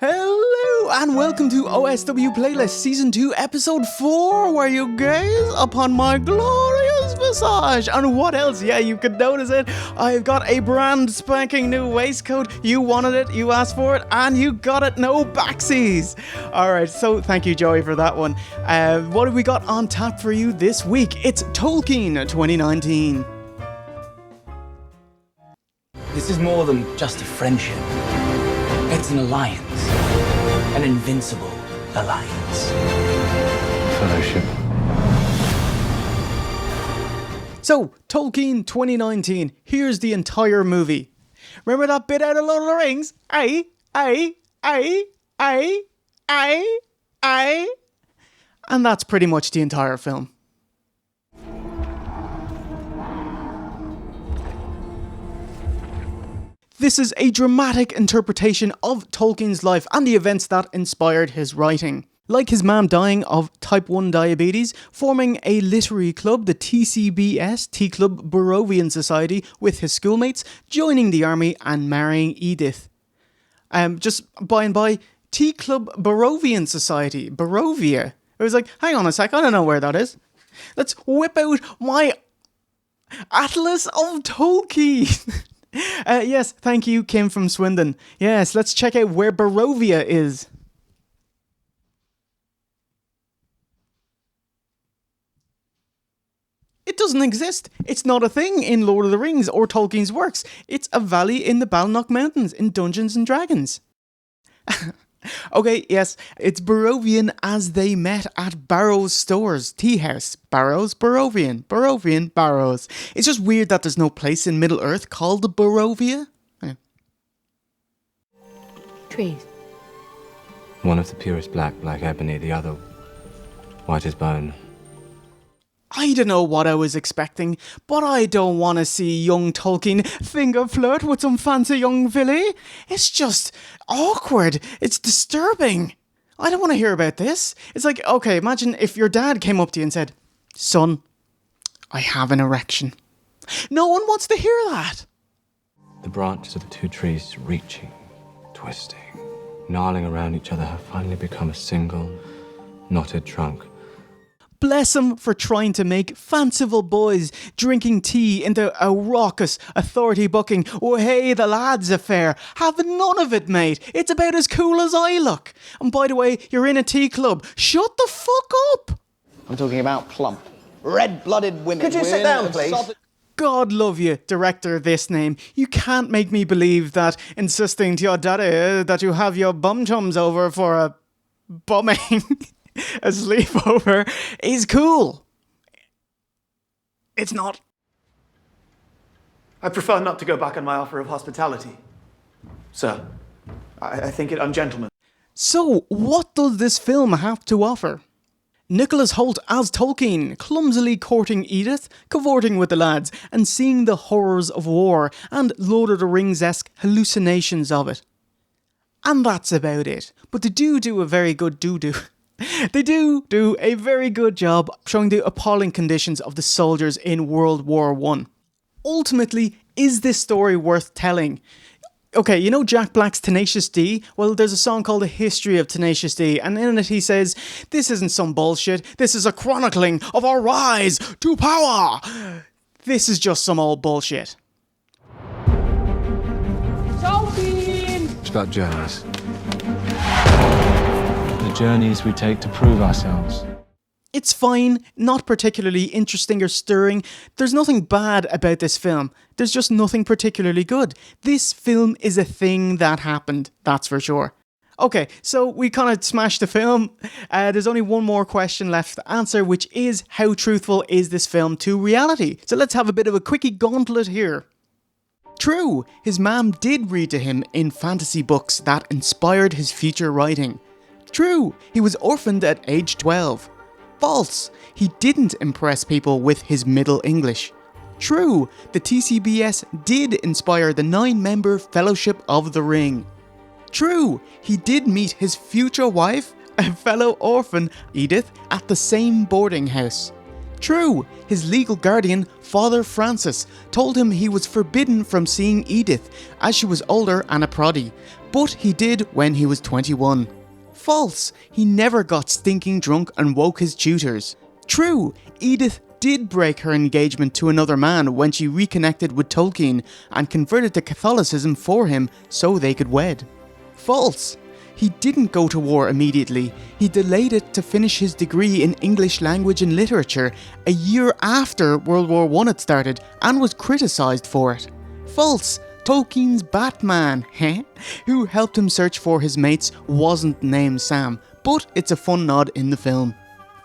Hello and welcome to OSW Playlist Season 2 Episode 4, where you gaze upon my glorious visage. And what else? Yeah, you could notice it. I've got a brand spanking new waistcoat. You wanted it, you asked for it, and you got it. No backsies. Alright, so thank you, Joey, for that one. What have we got on tap for you this week? It's Tolkien 2019. This is more than just a friendship. It's an alliance. An invincible alliance. Fellowship. So, Tolkien 2019. Here's the entire movie. Remember that bit out of Lord of the Rings? Aye. And that's pretty much the entire film. This is a dramatic interpretation of Tolkien's life and the events that inspired his writing. Like his mom dying of type 1 diabetes, forming a literary club, the TCBS, Tea Club Barovian Society, with his schoolmates, joining the army and marrying Edith. Just by and by, Tea Club Barovian Society, Barovia. It was like, hang on a sec, I don't know where that is. Let's whip out my Atlas of Tolkien. Yes, thank you, Kim from Swindon. Yes, let's check out where Barovia is. It doesn't exist. It's not a thing in Lord of the Rings or Tolkien's works. It's a valley in the Balnock Mountains in Dungeons and Dragons. Okay, yes, it's Barovian as they met at Barrow's Stores, Tea House. Barrows, Barovian, Barovian, Barrows. It's just weird that there's no place in Middle-earth called Barovia. Yeah. Trees. One of the purest black ebony, the other white as bone. I don't know what I was expecting, but I don't want to see young Tolkien finger flirt with some fancy young filly. It's just awkward. It's disturbing. I don't want to hear about this. It's like, okay, imagine if your dad came up to you and said, "Son, I have an erection." No one wants to hear that. The branches of the two trees reaching, twisting, gnarling around each other have finally become a single, knotted trunk. Bless him for trying to make fanciful boys drinking tea into a raucous authority bucking, "Oh hey, the lads affair." Have none of it, mate. It's about as cool as I look. And by the way, you're in a tea club. Shut the fuck up. I'm talking about plump, red-blooded women. Could you sit down, please? God love you, director this name. You can't make me believe that insisting to your daddy that you have your bum chums over for a bumming a sleepover is cool. It's not. I prefer not to go back on my offer of hospitality, sir. I think it ungentlemanly. So, what does this film have to offer? Nicholas Hoult as Tolkien, clumsily courting Edith, cavorting with the lads, and seeing the horrors of war and Lord of the Rings-esque hallucinations of it. And that's about it. But they do a very good They do a very good job showing the appalling conditions of the soldiers in World War I. Ultimately, is this story worth telling? Okay, you know Jack Black's Tenacious D? Well, there's a song called A History of Tenacious D, and in it he says, "This isn't some bullshit, this is a chronicling of our rise to power." This is just some old bullshit. It's about journeys. The journeys we take to prove ourselves. It's fine, not particularly interesting or stirring. There's nothing bad about this film. There's just nothing particularly good. This film is a thing that happened, that's for sure. Okay, so we kind of smashed the film. There's only one more question left to answer, which is, how truthful is this film to reality? So let's have a bit of a quickie gauntlet here. True, his mom did read to him in fantasy books that inspired his future writing. True, he was orphaned at age 12. False, he didn't impress people with his Middle English. True, the TCBS did inspire the 9-member Fellowship of the Ring. True, he did meet his future wife, a fellow orphan, Edith, at the same boarding house. True, his legal guardian, Father Francis, told him he was forbidden from seeing Edith as she was older and a proddy, but he did when he was 21. False, he never got stinking drunk and woke his tutors. True, Edith did break her engagement to another man when she reconnected with Tolkien and converted to Catholicism for him so they could wed. False, he didn't go to war immediately. He delayed it to finish his degree in English language and literature a year after World War I had started and was criticised for it. False, Tolkien's Batman, who helped him search for his mates, wasn't named Sam, but it's a fun nod in the film.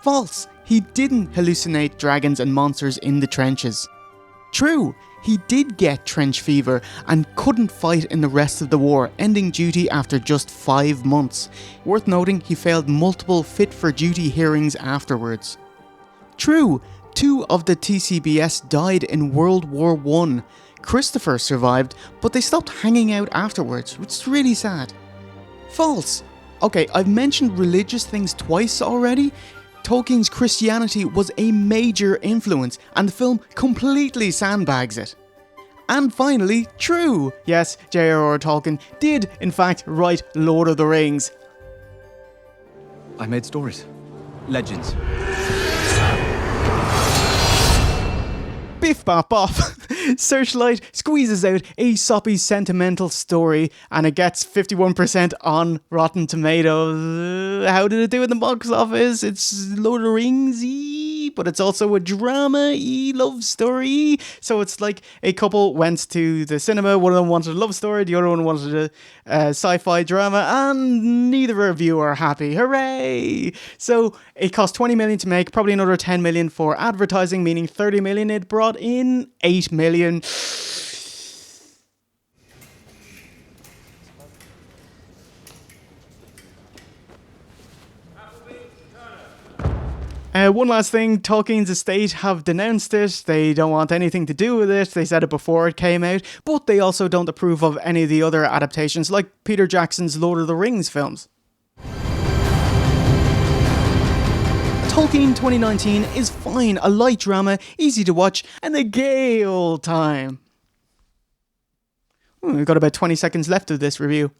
False, he didn't hallucinate dragons and monsters in the trenches. True, he did get trench fever and couldn't fight in the rest of the war, ending duty after just 5 months. Worth noting, he failed multiple fit-for-duty hearings afterwards. True, 2 of the TCBS died in World War I. Christopher survived, but they stopped hanging out afterwards, which is really sad. False. Okay, I've mentioned religious things twice already. Tolkien's Christianity was a major influence, and the film completely sandbags it. And finally, true. Yes, JRR Tolkien did, in fact, write Lord of the Rings. I made stories. Legends. Biff bop boff. Searchlight squeezes out a soppy sentimental story and it gets 51% on Rotten Tomatoes. How did it do in the box office? It's Lord of the Rings-y, but it's also a drama-y love story. So it's like a couple went to the cinema, one of them wanted a love story, the other one wanted a sci-fi drama, and neither of you are happy. Hooray! So it cost 20 million to make, probably another 10 million for advertising, meaning 30 million. It brought in 8 million. One last thing, Tolkien's estate have denounced it. They don't want anything to do with it. They said it before it came out, but they also don't approve of any of the other adaptations, like Peter Jackson's Lord of the Rings films. Tolkien 2019 is fine, a light drama, easy to watch, and a gay old time. We've got about 20 seconds left of this review.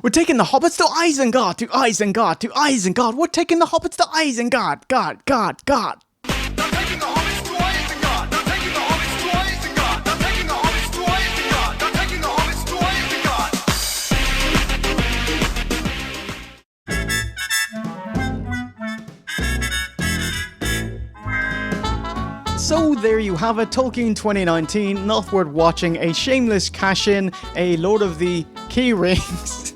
We're taking the hobbits to Isengard, to Isengard, to Isengard. We're taking the hobbits to Isengard. God. So there you have it, Tolkien 2019, not worth watching, a shameless cash-in, a Lord of the Key Rings.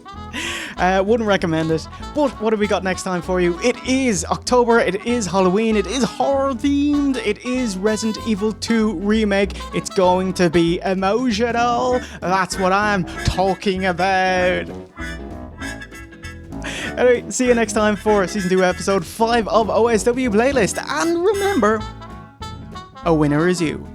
Wouldn't recommend it. But what have we got next time for you? It is October, it is Halloween, it is horror themed, it is Resident Evil 2 remake. It's going to be emotional. That's what I'm talking about. Anyway, see you next time for Season 2 Episode 5 of OSW Playlist. And remember, a winner is you.